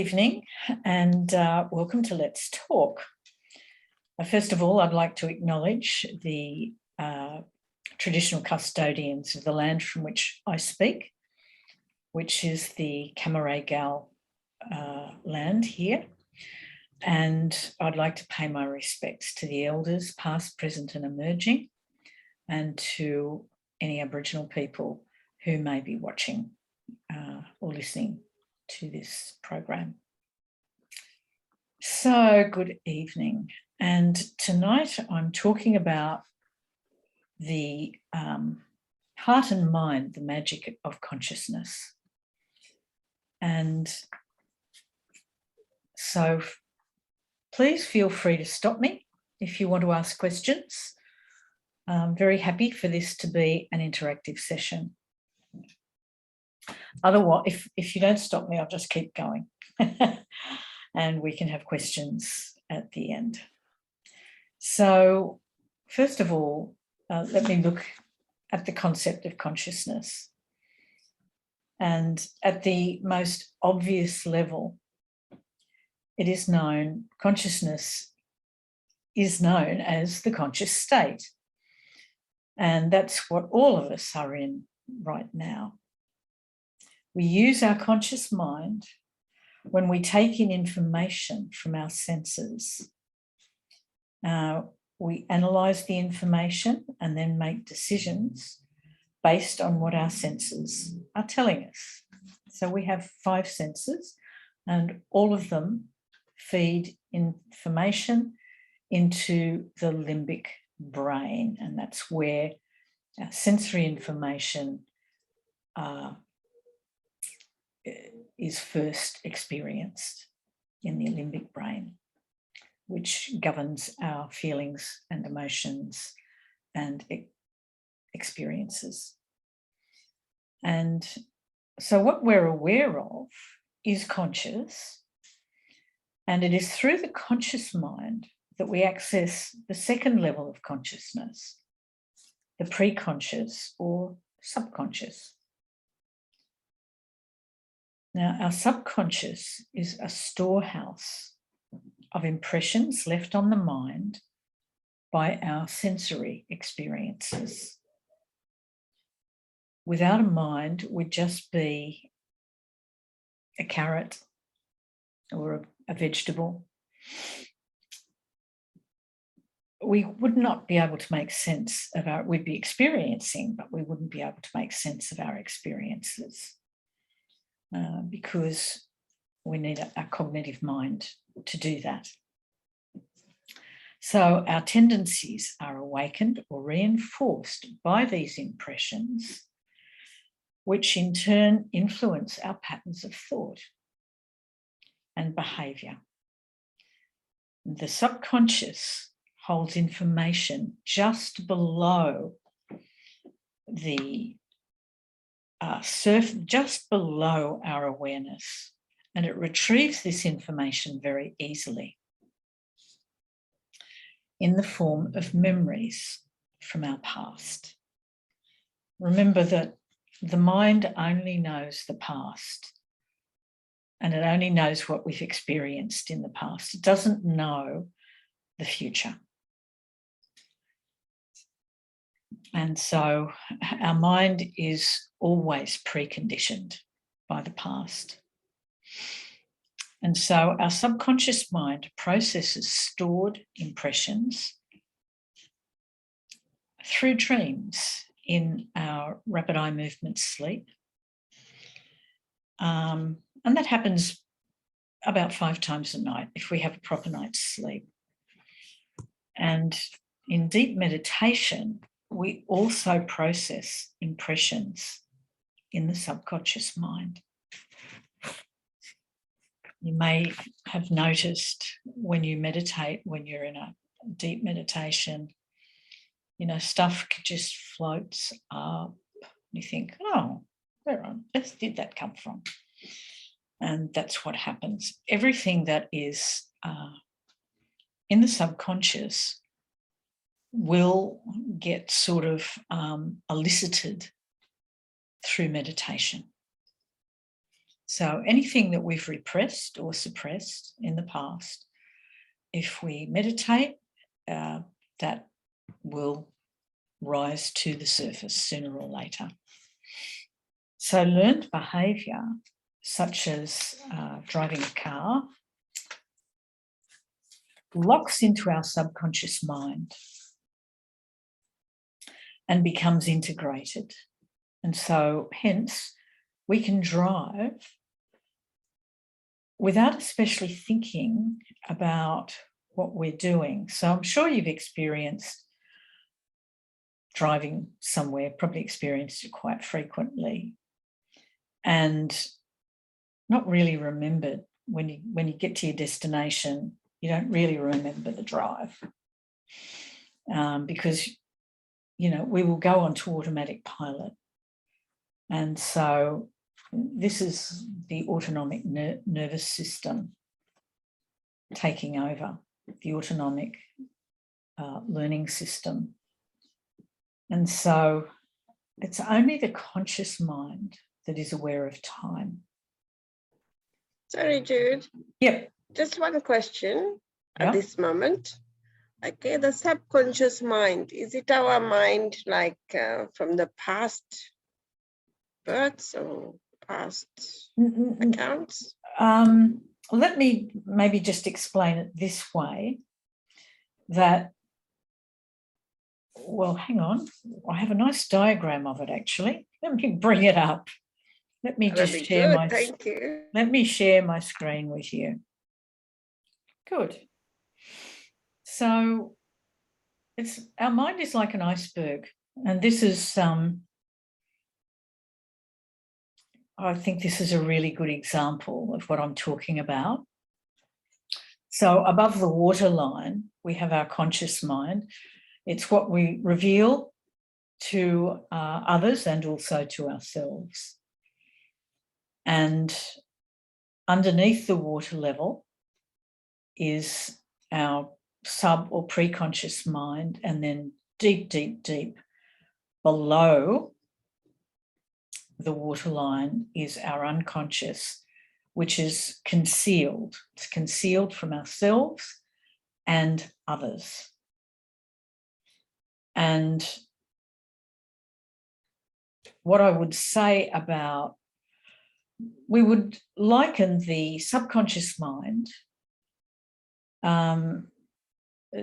evening and welcome to Let's Talk. First of all, I'd like to acknowledge the traditional custodians of the land from which I speak, which is the Camaragal land here. And I'd like to pay my respects to the elders, past, present and emerging, and to any Aboriginal people who may be watching or listening to this program. So good evening. And tonight I'm talking about the heart and mind, the magic of consciousness. And so please feel free to stop me if you want to ask questions. I'm very happy for this to be an interactive session. Otherwise, if you don't stop me, I'll just keep going and we can have questions at the end. So first of all, let me look at the concept of consciousness. And at the most obvious level, it is known, consciousness is known as the conscious state. And that's what all of us are in right now. We use our conscious mind when we take in information from our senses. We analyse the information and then make decisions based on what our senses are telling us. So we have 5 senses and all of them feed information into the limbic brain, and that's where sensory information is first experienced, in the limbic brain, which governs our feelings and emotions and experiences. And so what we're aware of is conscious, and it is through the conscious mind that we access the second level of consciousness, the preconscious or subconscious. Now, our subconscious is a storehouse of impressions left on the mind by our sensory experiences. Without a mind, we'd just be a carrot or a vegetable. We would not be able to make sense of we'd be experiencing, but we wouldn't be able to make sense of our experiences because we need a cognitive mind to do that. So our tendencies are awakened or reinforced by these impressions, which in turn influence our patterns of thought and behaviour. The subconscious holds information just below the just below our awareness, and it retrieves this information very easily in the form of memories from our past. Remember that the mind only knows the past, and it only knows what we've experienced in the past. It doesn't know the future. And so our mind is always preconditioned by the past. And so our subconscious mind processes stored impressions through dreams in our rapid eye movement sleep. And that happens about 5 times a night if we have a proper night's sleep. And in deep meditation, we also process impressions in the subconscious mind. You may have noticed when you meditate, when you're in a deep meditation, you know, stuff just floats up. You think, oh, where did that come from? And that's what happens. Everything that is in the subconscious will get sort of elicited through meditation. So anything that we've repressed or suppressed in the past, if we meditate, that will rise to the surface sooner or later. So learned behaviour, such as driving a car, locks into our subconscious mind and becomes integrated. And so hence we can drive without especially thinking about what we're doing. So I'm sure you've experienced driving somewhere, probably experienced it quite frequently, and not really remembered when you get to your destination, you don't really remember the drive, because, you know, we will go onto automatic pilot. And so this is the autonomic nervous system taking over, the autonomic learning system. And so it's only the conscious mind that is aware of time. Sorry, Jude. Yep. Just one question Yep. at this moment. Okay, the subconscious mind, is it our mind like from the past births or past accounts? Let me maybe just explain it this way, that, well, hang on, I have a nice diagram of it actually. Let me bring it up. Let me just share my, thank you. Let me share my screen with you. Good. So our mind is like an iceberg, and this is I think this is a really good example of what I'm talking about. So above the waterline, we have our conscious mind. It's what we reveal to others and also to ourselves. And underneath the water level is our sub or pre-conscious mind, and then deep, deep, deep below the waterline is our unconscious, which is concealed. It's concealed from ourselves and others. And what I would say about, we would liken the subconscious mind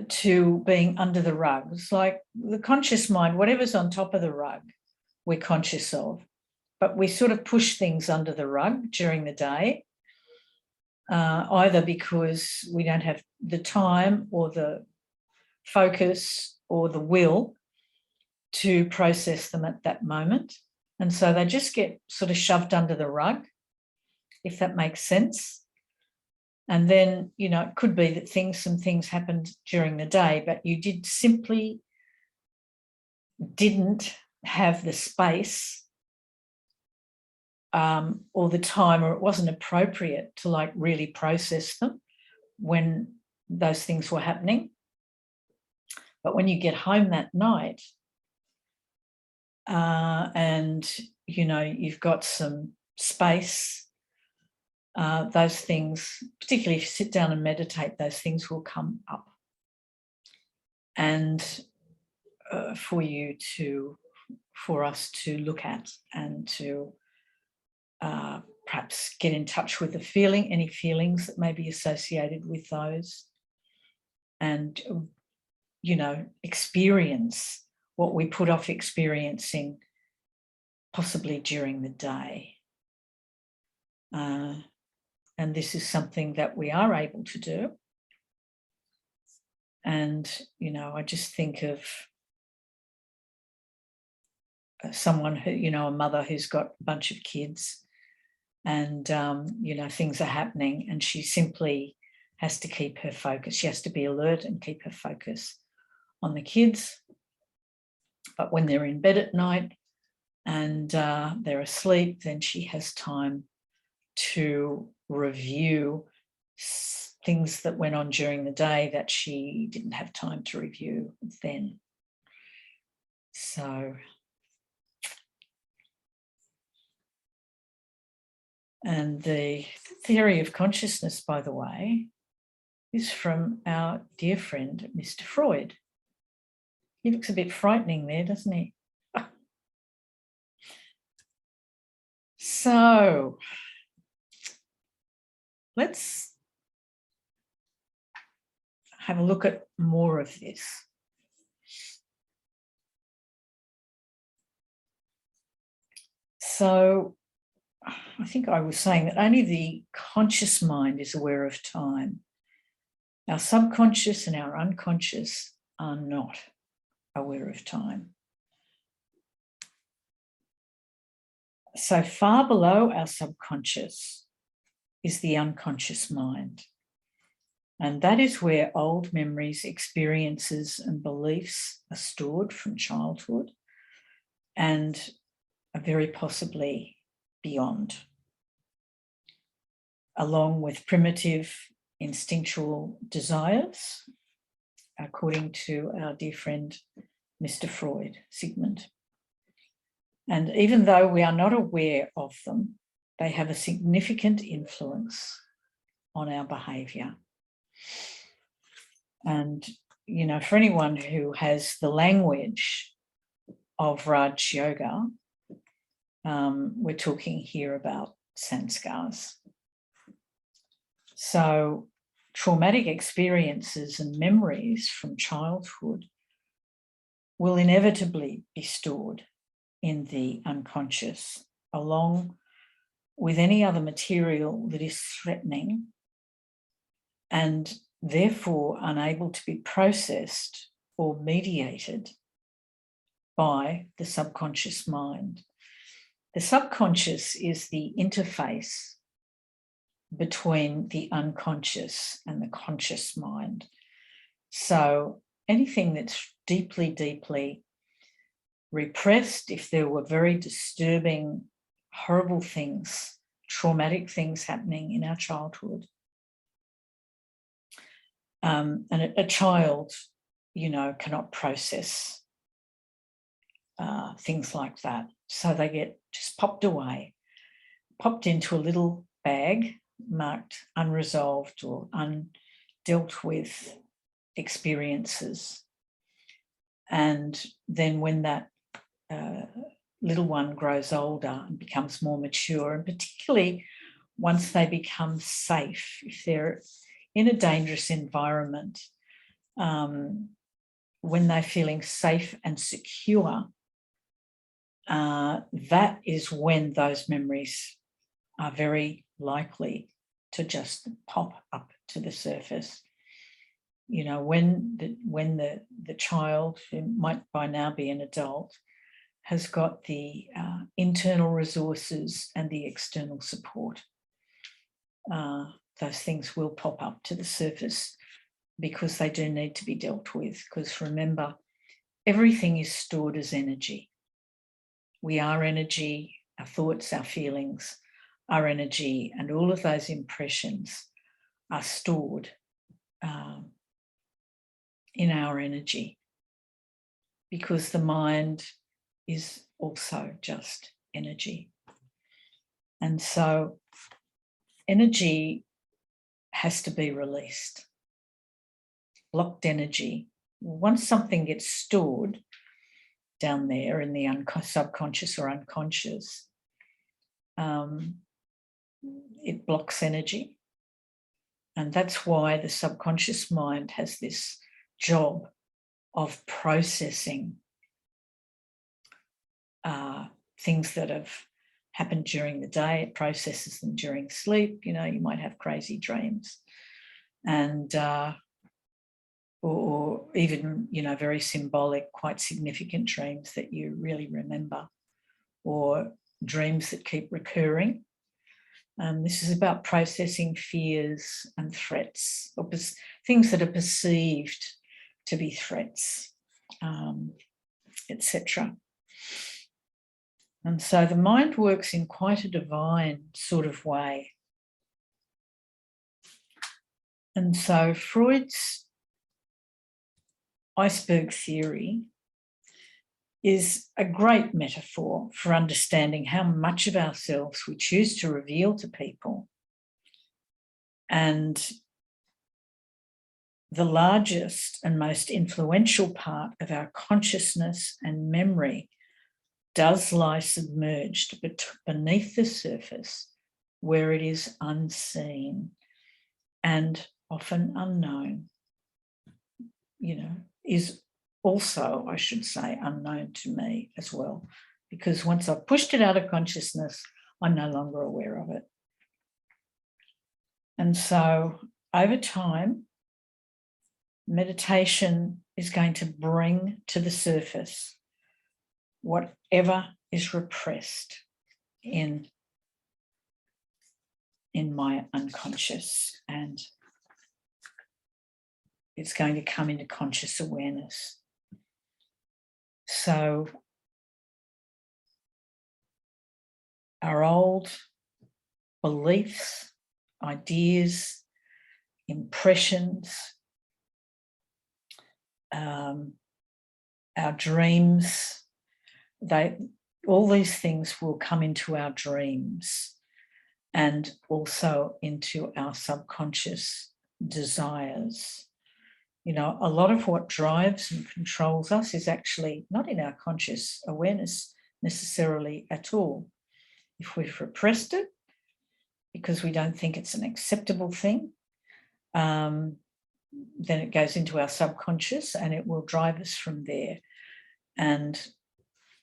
to being under the rug. It's like the conscious mind, whatever's on top of the rug, we're conscious of, but we sort of push things under the rug during the day, either because we don't have the time or the focus or the will to process them at that moment. And so they just get sort of shoved under the rug, if that makes sense. And then, you know, it could be that some things happened during the day, but you didn't have the space or the time, or it wasn't appropriate to like really process them when those things were happening. But when you get home that night and, you know, you've got some space, those things, particularly if you sit down and meditate, those things will come up. And for us to look at and to perhaps get in touch with any feelings that may be associated with those, and, you know, experience what we put off experiencing possibly during the day. And this is something that we are able to do. And, you know, I just think of someone who, you know, a mother who's got a bunch of kids, and, you know, things are happening, and she simply has to keep her focus. She has to be alert and keep her focus on the kids. But when they're in bed at night and they're asleep, then she has time to review things that went on during the day that she didn't have time to review then. So, And the theory of consciousness, by the way, is from our dear friend, Mr. Freud. He looks a bit frightening there, doesn't he? So let's have a look at more of this. So I think I was saying that only the conscious mind is aware of time. Our subconscious and our unconscious are not aware of time. So far below our subconscious is the unconscious mind. And that is where old memories, experiences, and beliefs are stored from childhood and are very possibly beyond, along with primitive instinctual desires, according to our dear friend, Mr. Freud, Sigmund. And even though we are not aware of them, they have a significant influence on our behaviour. And, you know, for anyone who has the language of Raj Yoga, we're talking here about sanskars. So traumatic experiences and memories from childhood will inevitably be stored in the unconscious, along with any other material that is threatening and therefore unable to be processed or mediated by the subconscious mind. The subconscious is the interface between the unconscious and the conscious mind. So anything that's deeply, deeply repressed, if there were very disturbing, horrible things, traumatic things happening in our childhood, and a child, you know, cannot process things like that. So they get just popped away, popped into a little bag marked unresolved or undealt with experiences. And then when that little one grows older and becomes more mature, and particularly once they become safe, if they're in a dangerous environment, when they're feeling safe and secure, that is when those memories are very likely to just pop up to the surface. You know, when the child, who might by now be an adult, has got the internal resources and the external support, those things will pop up to the surface because they do need to be dealt with. Because remember, everything is stored as energy. We are energy, our thoughts, our feelings are energy, and all of those impressions are stored in our energy, because the mind is also just energy. And so energy has to be released. Blocked energy. Once something gets stored down there in the subconscious or unconscious, it blocks energy. And that's why the subconscious mind has this job of processing things that have happened during the day. It processes them during sleep. You know, you might have crazy dreams, and or even, you know, very symbolic, quite significant dreams that you really remember, or dreams that keep recurring. This is about processing fears and threats, or things that are perceived to be threats, etc. And so the mind works in quite a divine sort of way. And so Freud's iceberg theory is a great metaphor for understanding how much of ourselves we choose to reveal to people. And the largest and most influential part of our consciousness and memory does lie submerged beneath the surface, where it is unseen and often unknown, is also, I should say, unknown to me as well, because once I've pushed it out of consciousness, I'm no longer aware of it. And so over time, meditation is going to bring to the surface whatever is repressed in my unconscious, and it's going to come into conscious awareness. So our old beliefs, ideas, impressions, our dreams, all these things will come into our dreams and also into our subconscious desires. A lot of what drives and controls us is actually not in our conscious awareness necessarily at all. If we've repressed it because we don't think it's an acceptable thing, then it goes into our subconscious and it will drive us from there. And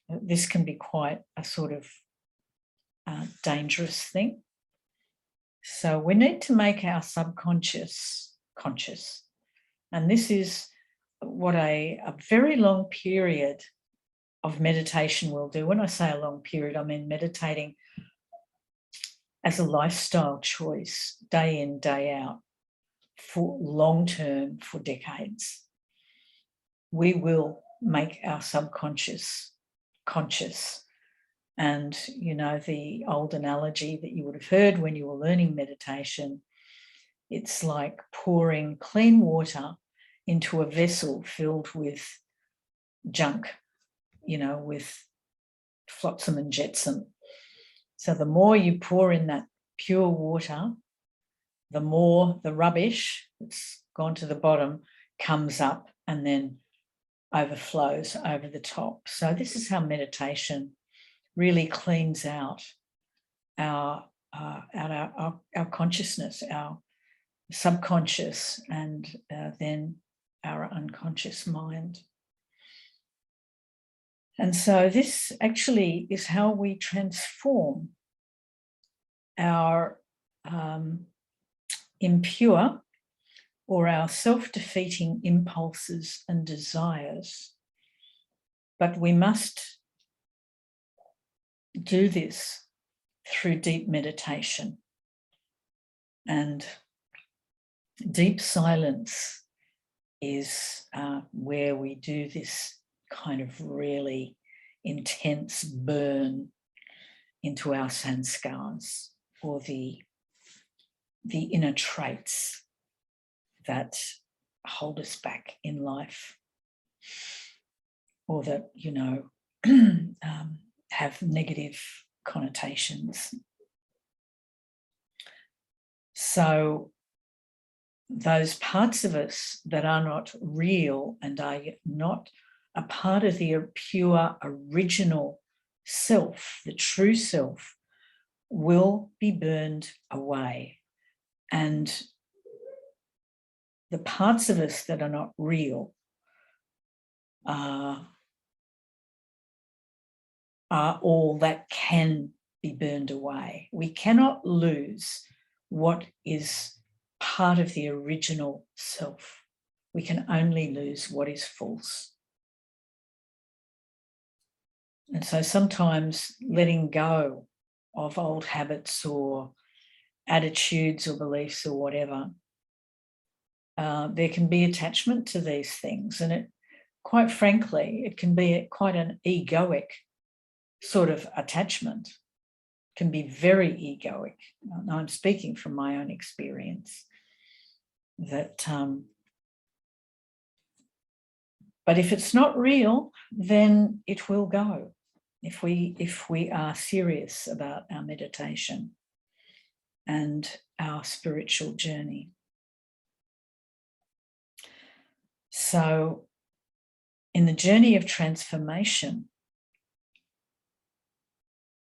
this can be quite a sort of dangerous thing. So we need to make our subconscious conscious. And this is what a very long period of meditation will do. When I say a long period, I mean meditating as a lifestyle choice, day in, day out, for long term, for decades. We will make our subconscious conscious. And, the old analogy that you would have heard when you were learning meditation, it's like pouring clean water into a vessel filled with junk, with flotsam and jetsam. So the more you pour in that pure water, the more the rubbish that's gone to the bottom comes up and then overflows over the top. So this is how meditation really cleans out our consciousness, our subconscious, and then our unconscious mind. And so this actually is how we transform our impure or our self-defeating impulses and desires. But we must do this through deep meditation. And deep silence is where we do this kind of really intense burn into our sanskars, or the inner traits that hold us back in life, or that, have negative connotations. So those parts of us that are not real and are not a part of the pure original self, the true self, will be burned away. And the parts of us that are not real are all that can be burned away. We cannot lose what is part of the original self. We can only lose what is false. And so sometimes letting go of old habits or attitudes or beliefs or whatever, there can be attachment to these things. And it, quite frankly, it can be quite an egoic sort of attachment. It can be very egoic. I'm speaking from my own experience, that But if it's not real, then it will go. If we are serious about our meditation and our spiritual journey. So in the journey of transformation,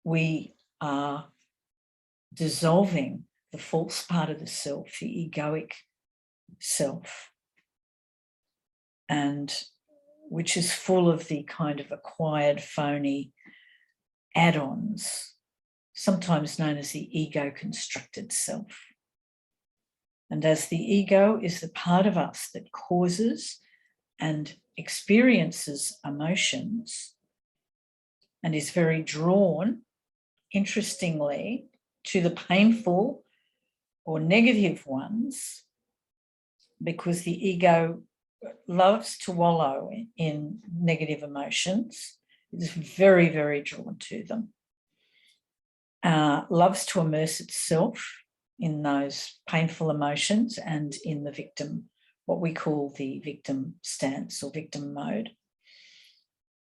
we are dissolving the false part of the self, the egoic self, and which is full of the kind of acquired, phony add-ons, sometimes known as the ego-constructed self. And as the ego is the part of us that causes and experiences emotions and is very drawn, interestingly, to the painful or negative ones, because the ego loves to wallow in negative emotions. It is very, very drawn to them. Loves to immerse itself in those painful emotions and in the victim, what we call the victim stance or victim mode.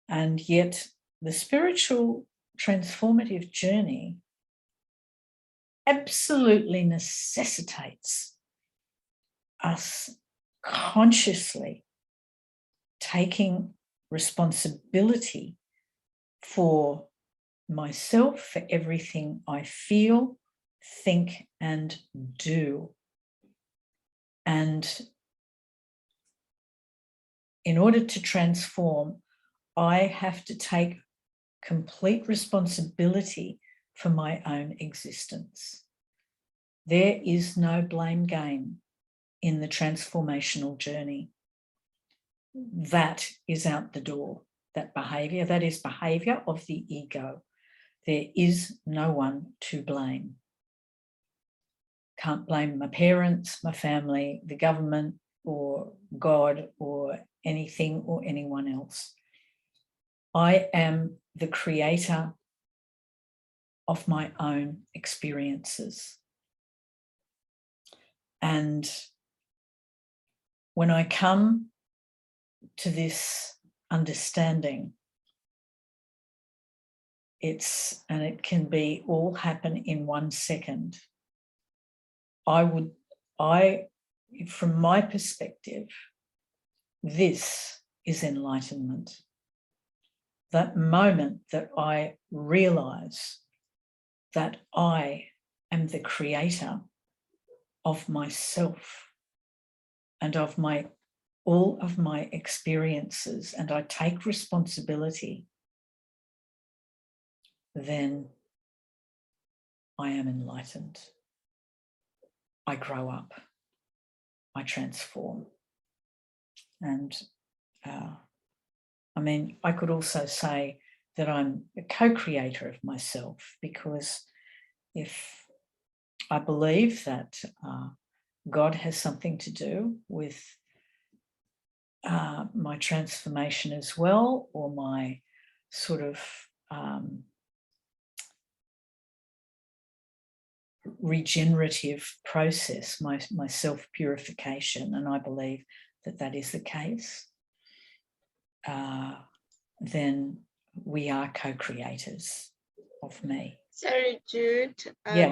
And yet the spiritual transformative journey absolutely necessitates us consciously taking responsibility for myself, for everything I feel, think, and do. And in order to transform, I have to take complete responsibility for my own existence. There is no blame game in the transformational journey. That is out the door. That behaviour, that is behaviour of the ego. There is no one to blame. Can't blame my parents, my family, the government, or God, or anything or anyone else. I am the creator of my own experiences. And when I come to this understanding, it can be all happen in 1 second. From my perspective, this is enlightenment. That moment that I realise that I am the creator of myself and of all of my experiences, and I take responsibility, then I am enlightened. I grow up. I transform. And I mean, I could also say that I'm a co-creator of myself, because if I believe that God has something to do with my transformation as well, or my sort of regenerative process, my self-purification, and I believe that that is the case, then we are co-creators of me. Sorry, Jude,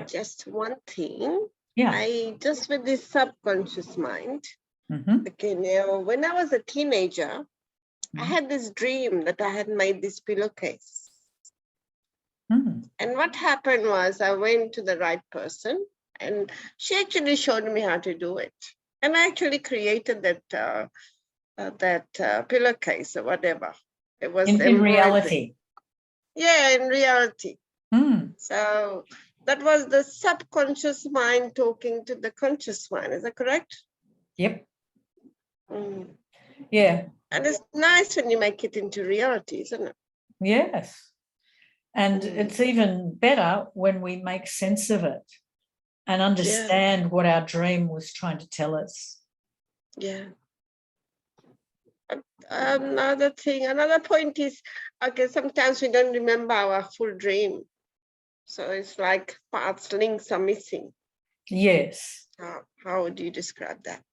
just one thing. I just with this subconscious mind, okay, now, when I was a teenager, I had this dream that I had made this pillowcase. And what happened was I went to the right person and she actually showed me how to do it. And I actually created that pillowcase or whatever. It was in reality. Yeah, in reality. So that was the subconscious mind talking to the conscious mind. Is that correct? Yep. Yeah. And it's nice when you make it into reality, isn't it? Yes. And it's even better when we make sense of it and understand what our dream was trying to tell us. Yeah. Another point is, okay, sometimes we don't remember our full dream. So it's like parts, links are missing. Yes. How would you describe that?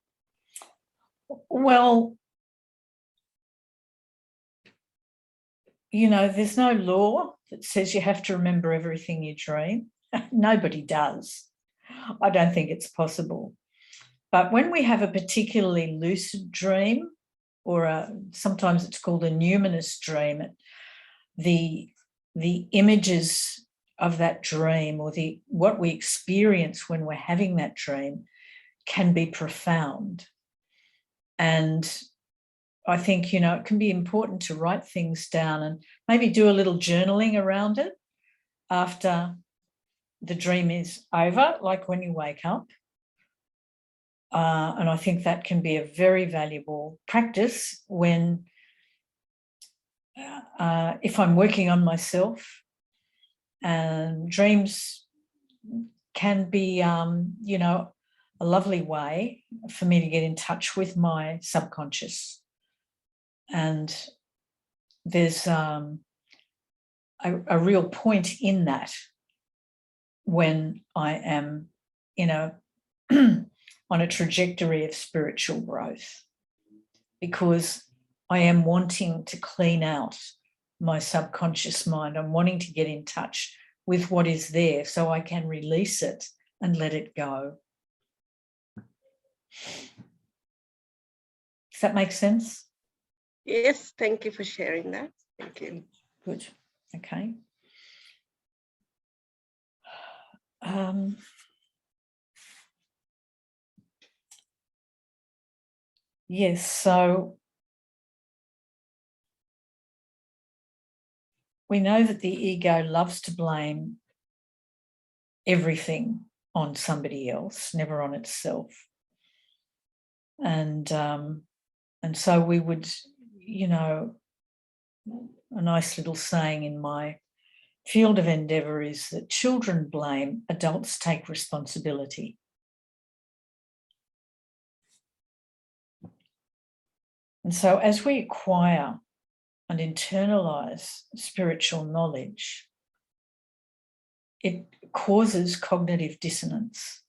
Well, there's no law that says you have to remember everything you dream. Nobody does. I don't think it's possible. But when we have a particularly lucid dream, or sometimes it's called a numinous dream, the images of that dream, or what we experience when we're having that dream, can be profound. And I think, it can be important to write things down and maybe do a little journaling around it after the dream is over, like when you wake up. And I think that can be a very valuable practice when, if I'm working on myself, and dreams can be, a lovely way for me to get in touch with my subconscious. And there's a real point in that when I am, on a trajectory of spiritual growth, because I am wanting to clean out my subconscious mind. I'm wanting to get in touch with what is there so I can release it and let it go. Does that make sense? Yes, thank you for sharing that. Thank you. Good. Okay. Yes, so we know that the ego loves to blame everything on somebody else, never on itself. And so we would, a nice little saying in my field of endeavour is that children blame, adults take responsibility. And so as we acquire and internalise spiritual knowledge, it causes cognitive dissonance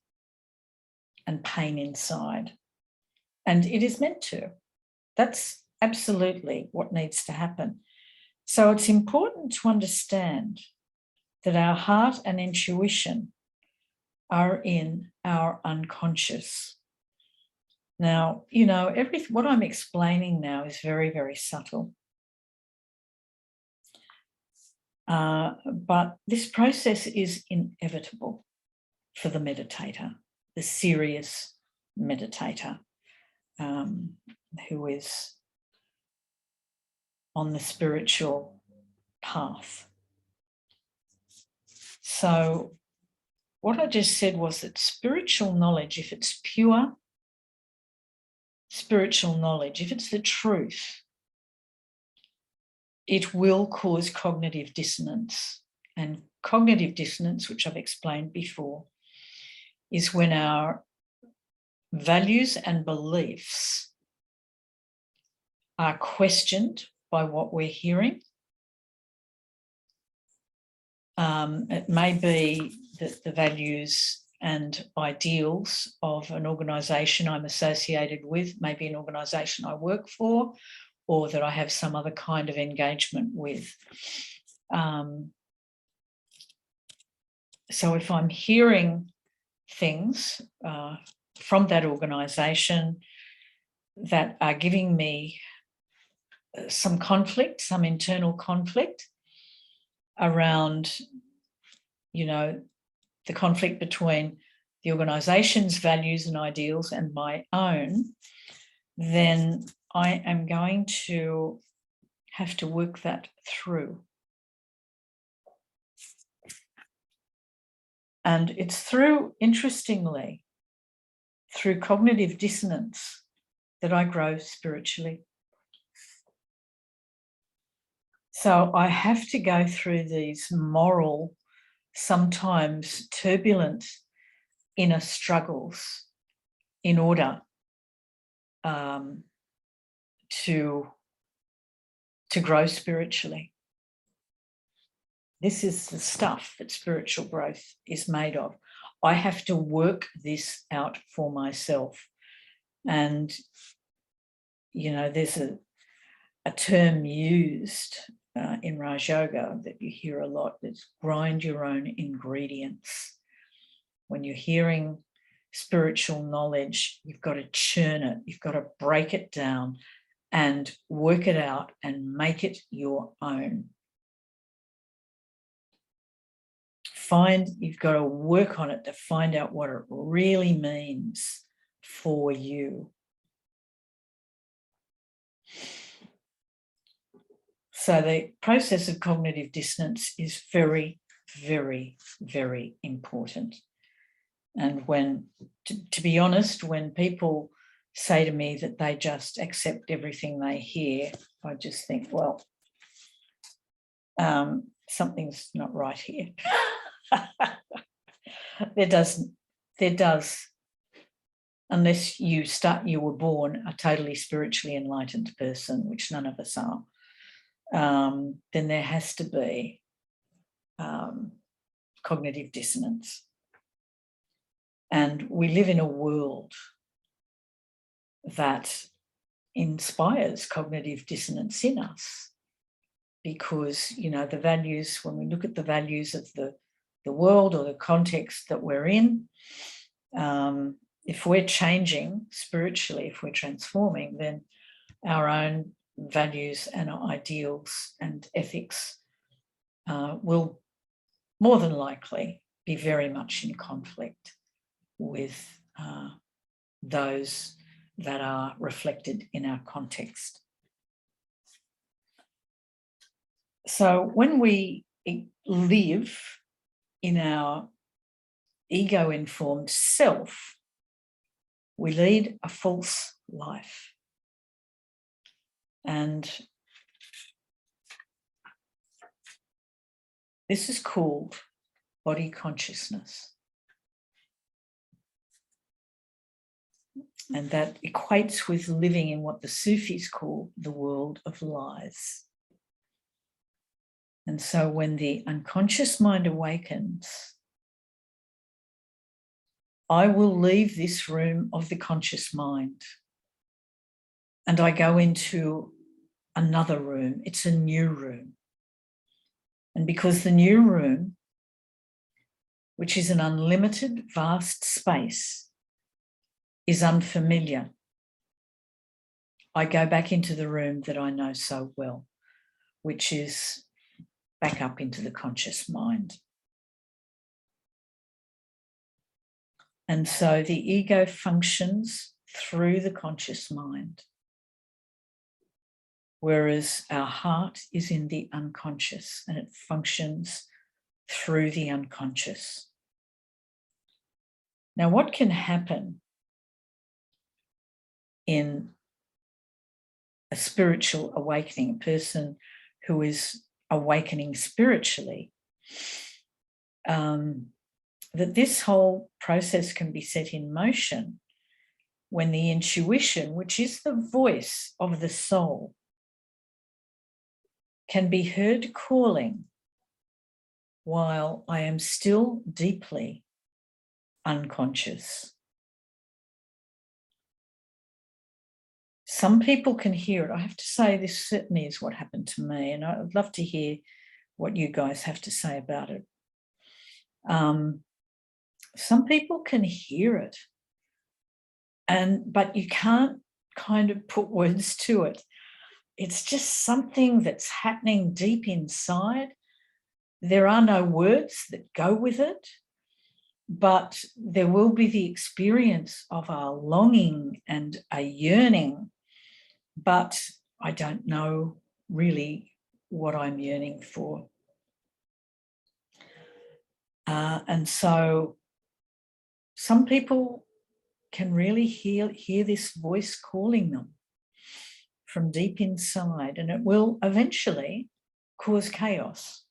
and pain inside. And it is meant to. That's absolutely what needs to happen. So it's important to understand that our heart and intuition are in our unconscious. Now, what I'm explaining now is very, very subtle. But this process is inevitable for the meditator, the serious meditator, who is on the spiritual path. So what I just said was that spiritual knowledge, if it's pure spiritual knowledge, if it's the truth, it will cause cognitive dissonance. And cognitive dissonance, which I've explained before, is when our values and beliefs are questioned by what we're hearing. It may be that the values and ideals of an organisation I'm associated with, maybe an organisation I work for, or that I have some other kind of engagement with. So if I'm hearing things from that organisation that are giving me some conflict, some internal conflict around, the conflict between the organisation's values and ideals and my own, then I am going to have to work that through. And it's interestingly, through cognitive dissonance that I grow spiritually. So I have to go through these moral, sometimes turbulent inner struggles in order to grow spiritually. This is the stuff that spiritual growth is made of. I have to work this out for myself. And, there's a term used in Raj Yoga that you hear a lot, is grind your own ingredients. When you're hearing spiritual knowledge, you've got to churn it, you've got to break it down and work it out and make it your own. You've got to work on it to find out what it really means for you. So the process of cognitive dissonance is very, very, very important. And when, to be honest, when people say to me that they just accept everything they hear, I just think, well, something's not right here. There does, unless you were born a totally spiritually enlightened person, which none of us are, then there has to be cognitive dissonance. And we live in a world that inspires cognitive dissonance in us because, you know, the values, when we look at the values of the world or the context that we're in, if we're changing spiritually, if we're transforming, then our own values and our ideals and ethics will more than likely be very much in conflict with those that are reflected in our context. So when we live in our ego-informed self, we lead a false life. And this is called body consciousness. And that equates with living in what the Sufis call the world of lies. And so when the unconscious mind awakens, I will leave this room of the conscious mind and I go into another room. It's a new room. And because the new room, which is an unlimited, vast space, is unfamiliar, I go back into the room that I know so well, which is back up into the conscious mind. And so the ego functions through the conscious mind, whereas our heart is in the unconscious and it functions through the unconscious. Now, what can happen in a spiritual awakening, a person who is awakening spiritually, that this whole process can be set in motion when the intuition, which is the voice of the soul, can be heard calling while I am still deeply unconscious. Some people can hear it. I have to say this certainly is what happened to me, and I'd love to hear what you guys have to say about it. Some people can hear it, but you can't kind of put words to it. It's just something that's happening deep inside. There are no words that go with it, but there will be the experience of a longing and a yearning, but I don't know really what I'm yearning for. And so some people can really hear this voice calling them from deep inside, and it will eventually cause chaos.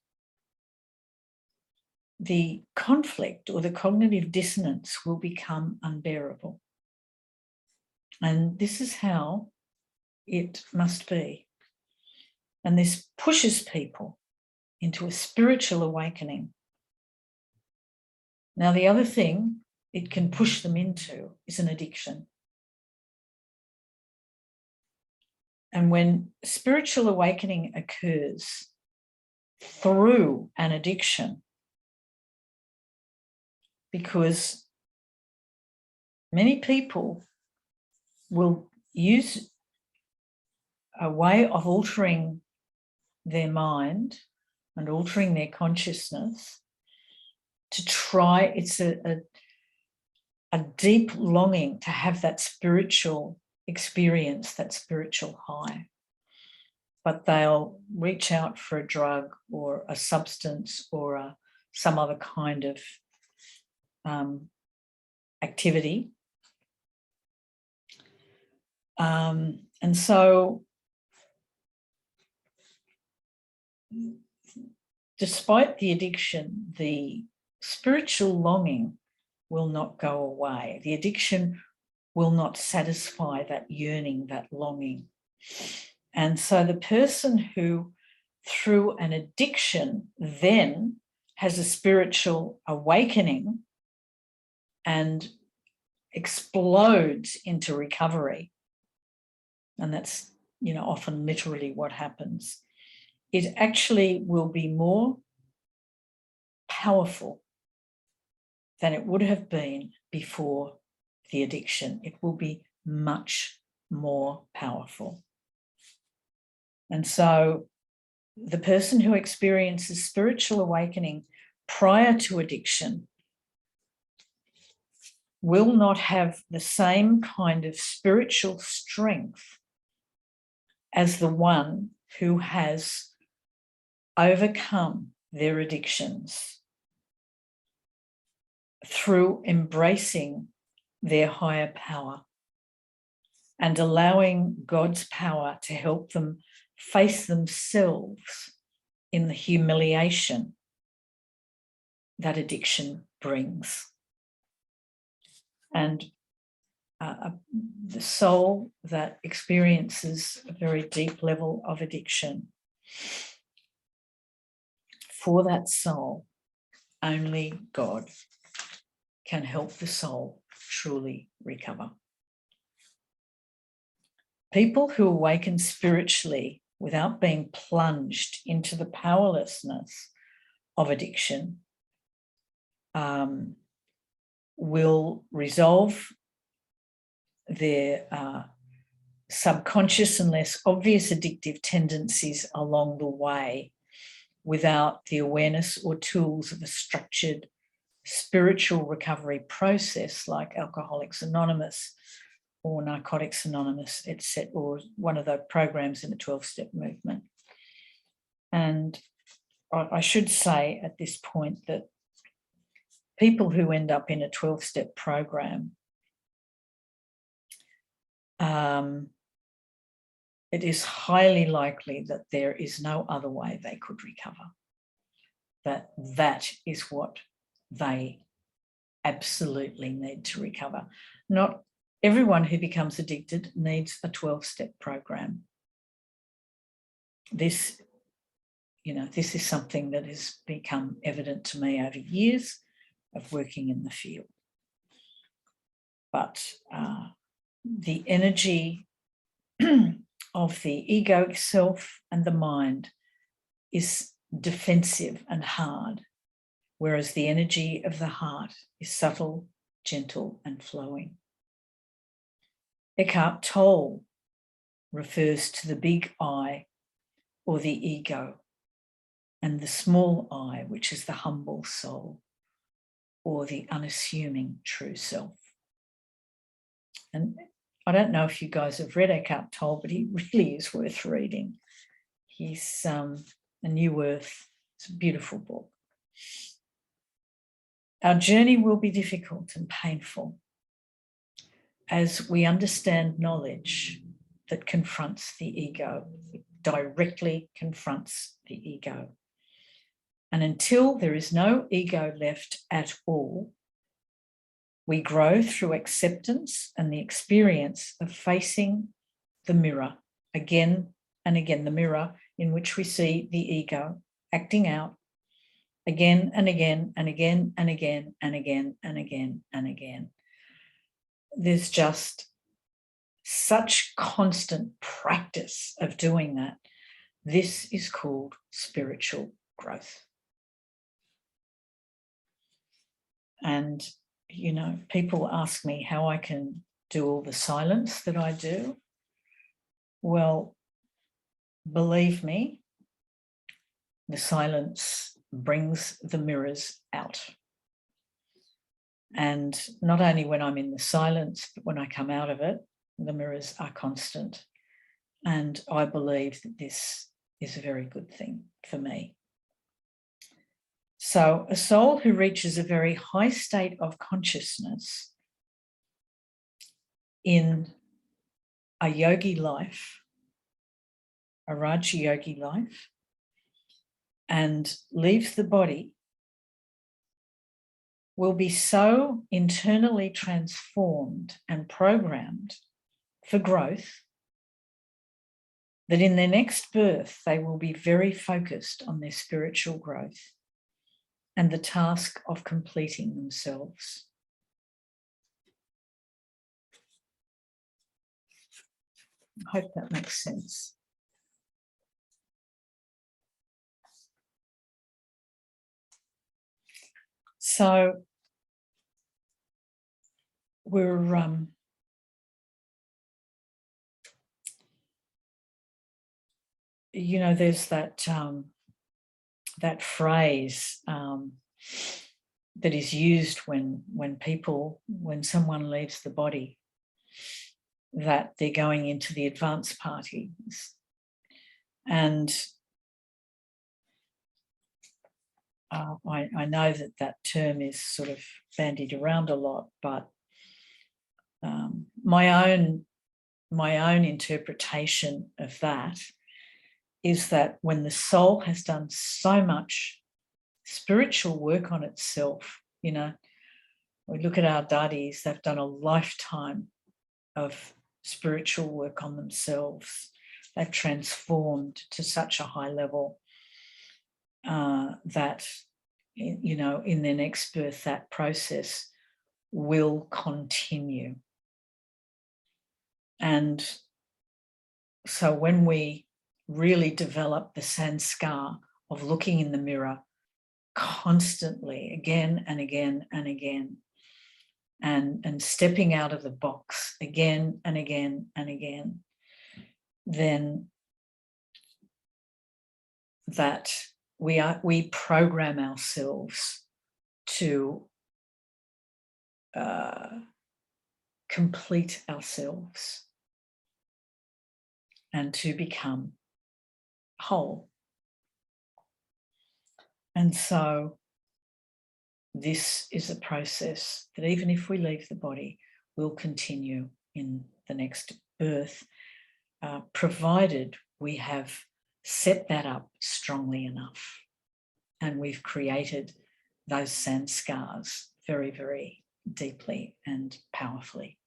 The conflict or the cognitive dissonance will become unbearable. And this is how it must be. And this pushes people into a spiritual awakening. Now, the other thing it can push them into is an addiction. And when spiritual awakening occurs, through an addiction, because many people will use a way of altering their mind and altering their consciousness to try. It's a deep longing to have that spiritual experience, that spiritual high. But they'll reach out for a drug or a substance or some other kind of activity. And so despite the addiction, the spiritual longing will not go away. The addiction will not satisfy that yearning, that longing. And so the person who, through an addiction, then has a spiritual awakening and explodes into recovery, and that's, often literally what happens, it actually will be more powerful than it would have been before the addiction. It will be much more powerful. And so the person who experiences spiritual awakening prior to addiction will not have the same kind of spiritual strength as the one who has overcome their addictions through embracing their higher power and allowing God's power to help them face themselves in the humiliation that addiction brings. And the soul that experiences a very deep level of addiction, for that soul, only God can help the soul truly recover. People who awaken spiritually without being plunged into the powerlessness of addiction will resolve their subconscious and less obvious addictive tendencies along the way without the awareness or tools of a structured spiritual recovery process like Alcoholics Anonymous or Narcotics Anonymous, etc., or one of the programs in the 12-step movement. And I should say at this point that people who end up in a 12-step program, it is highly likely that there is no other way they could recover. That is what they absolutely need to recover. Not everyone who becomes addicted needs a 12-step program. This is something that has become evident to me over years of working in the field. But the energy of the egoic self and the mind is defensive and hard, whereas the energy of the heart is subtle, gentle, and flowing. Eckhart Tolle refers to the big I, or the ego, and the small I, which is the humble soul, or the unassuming true self. And I don't know if you guys have read Eckhart Tolle, but he really is worth reading. He's A New Earth. It's a beautiful book. Our journey will be difficult and painful as we understand knowledge that confronts the ego. It directly confronts the ego. And until there is no ego left at all, we grow through acceptance and the experience of facing the mirror again and again, the mirror in which we see the ego acting out again and again and again and again and again and again and again. There's just such constant practice of doing that. This is called spiritual growth. And, you know, people ask me how I can do all the silence that I do. Well, believe me, the silence brings the mirrors out. And not only when I'm in the silence, but when I come out of it, the mirrors are constant. And I believe that this is a very good thing for me. So a soul who reaches a very high state of consciousness in a yogi life, a Raja yogi life, and leaves the body will be so internally transformed and programmed for growth that in their next birth, they will be very focused on their spiritual growth and the task of completing themselves. I hope that makes sense. So we're you know, there's that that phrase that is used when someone leaves the body, that they're going into the advanced parties. And I know that term is sort of bandied around a lot, but my own interpretation of that is that when the soul has done so much spiritual work on itself, you know, we look at our daddies, they've done a lifetime of spiritual work on themselves. They've transformed to such a high level that, you know, in their next birth, that process will continue. And so when we really develop the sanskar of looking in the mirror constantly, again and again and again, and stepping out of the box again and again and again, then that we program ourselves to complete ourselves and to become whole. And so this is a process that even if we leave the body, will continue in the next birth, provided we have set that up strongly enough and we've created those sanskars very, very deeply and powerfully.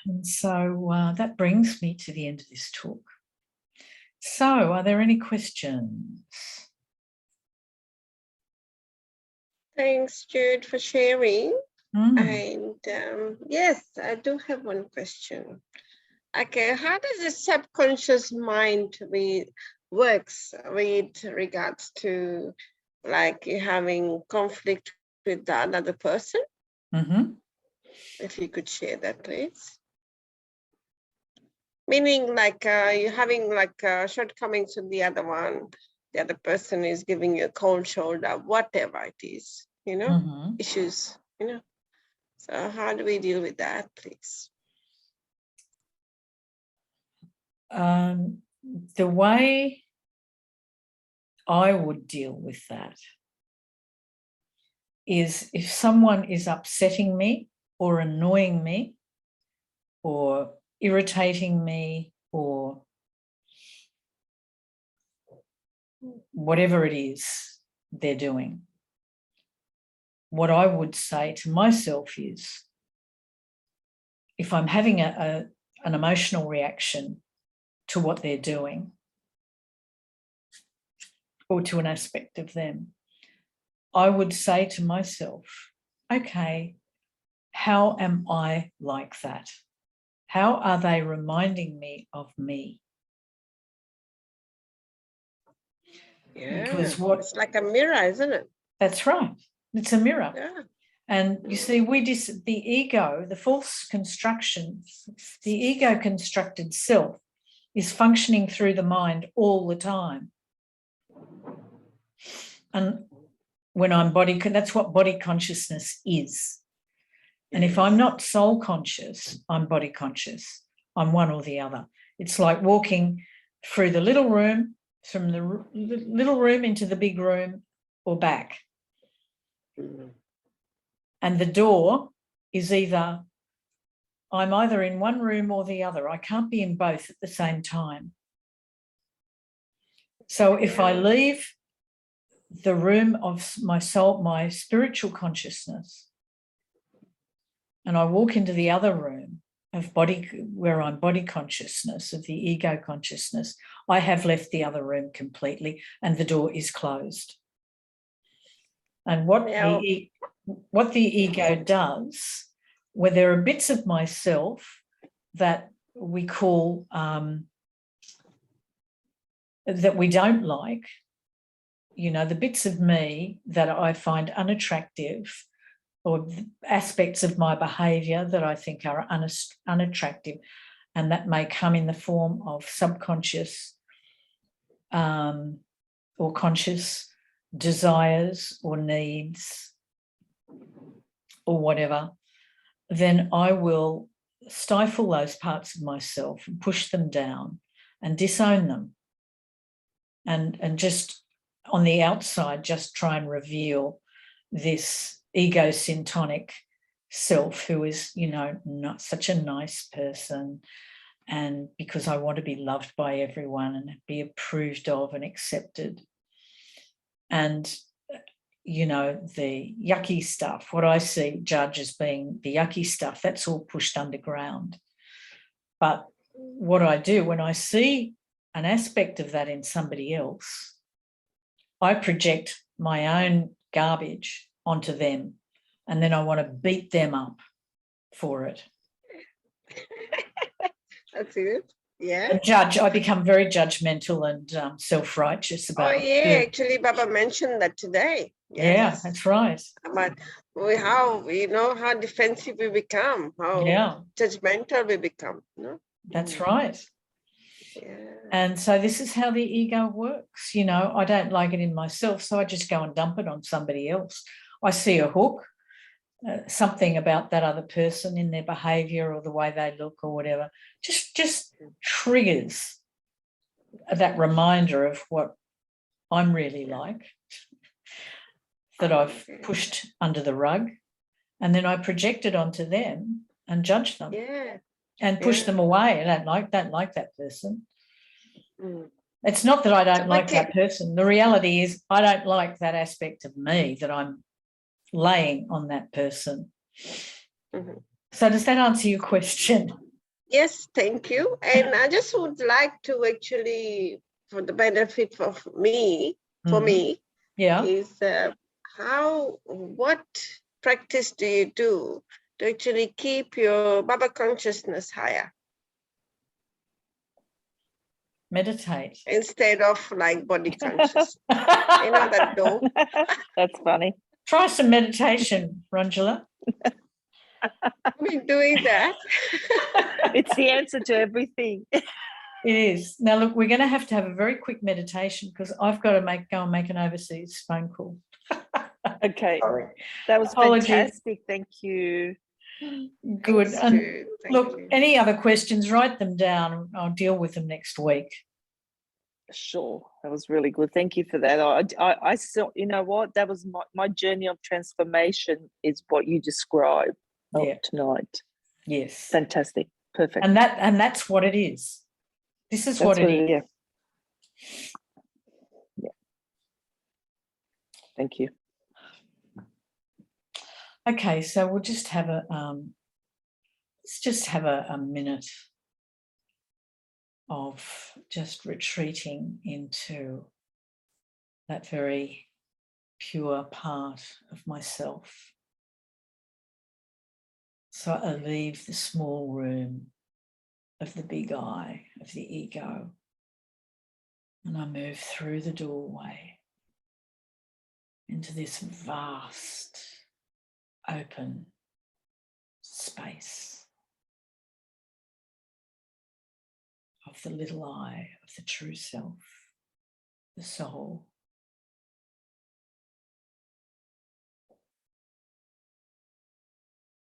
And so that brings me to the end of this talk. So are there any questions? Thanks, Jude, for sharing. And yes, I do have one question. Okay, how does the subconscious mind works with regards to like having conflict with the another person? If you could share that, please. Meaning like you're having like shortcomings with the other one, the other person is giving you a cold shoulder, whatever it is, you know, issues, you know. So how do we deal with that, please? The way I would deal with that is if someone is upsetting me or annoying me or irritating me or whatever it is they're doing, what I would say to myself is, if I'm having an emotional reaction to what they're doing or to an aspect of them, I would say to myself, okay, how am I like that? How are they reminding me of me? Yeah, because it's like a mirror, isn't it? That's right. It's a mirror. Yeah. And you see, the ego, the false construction, the ego constructed self is functioning through the mind all the time. And when I'm that's what body consciousness is. And if I'm not soul conscious, I'm body conscious. I'm one or the other. It's like walking through the little room, from the little room into the big room or back. And the door is I'm either in one room or the other. I can't be in both at the same time. So if I leave the room of my soul, my spiritual consciousness, and I walk into the other room of body, where I'm body consciousness, of the ego consciousness, I have left the other room completely and the door is closed. And what the ego does, where there are bits of myself that we call, that we don't like, the bits of me that I find unattractive, or aspects of my behaviour that I think are unattractive, and that may come in the form of subconscious or conscious desires or needs or whatever, then I will stifle those parts of myself and push them down and disown them, and just on the outside just try and reveal this egocentric self who is, not such a nice person, and because I want to be loved by everyone and be approved of and accepted. And, the yucky stuff, what I judge as being the yucky stuff, that's all pushed underground. But what I do when I see an aspect of that in somebody else, I project my own garbage onto them, and then I want to beat them up for it. That's it. Yeah. I become very judgmental and self-righteous about it. Oh, yeah. Actually, Baba mentioned that today. Yes. Yeah, that's right. But how defensive we become, how judgmental we become. No? That's right. Yeah. And so this is how the ego works. I don't like it in myself, so I just go and dump it on somebody else. I see a hook, something about that other person in their behaviour or the way they look or whatever, just triggers that reminder of what I'm really like, that I've pushed under the rug, and then I project it onto them and judge them and push them away. I don't like that person. It's not that I don't like that person. The reality is I don't like that aspect of me that I'm laying on that person. So does that answer your question? Yes, thank you. And I just would like to actually, for the benefit of me, is what practice do you do to actually keep your Baba consciousness higher? Meditate. Instead of like body conscious. That though. That's funny. Try some meditation, Ranjula. I've been doing that. It's the answer to everything. It is. Now, look, we're going to have a very quick meditation because I've got to go and make an overseas phone call. Okay. Sorry. That was fantastic. Thank you. Good. Look, any other questions, write them down. I'll deal with them next week. Sure. That was really good. Thank you for that. I saw, that was my journey of transformation is what you described tonight. Yes. Fantastic. Perfect. And that's what it is. This is what it is. Yeah. Thank you. Okay, so we'll just have let's just have a minute of just retreating into that very pure part of myself. So I leave the small room of the big I, of the ego, And I move through the doorway into this vast, open space of the little I, of the true self, the soul.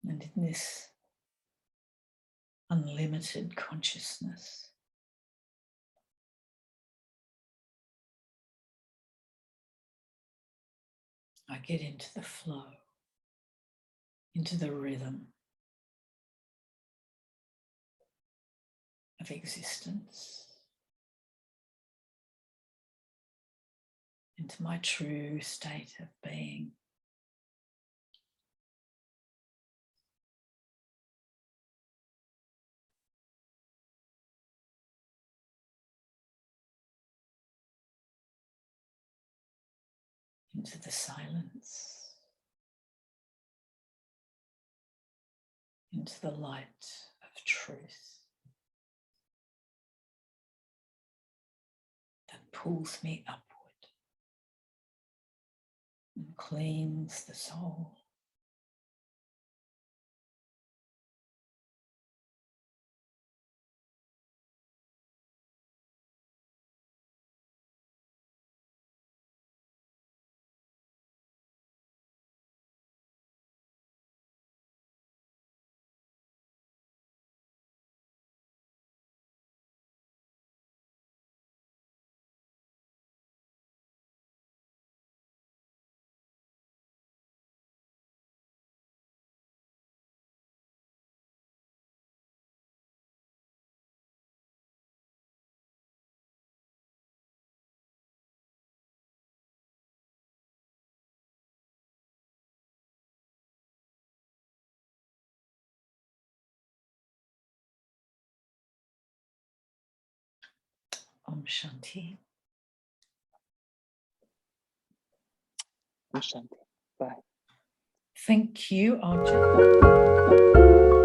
And in this unlimited consciousness, I get into the flow, into the rhythm of existence, into my true state of being. Into the silence, into the light of truth that pulls me upward and cleans the soul. Om Shanti. Shanti. Bye. Thank you. I'll just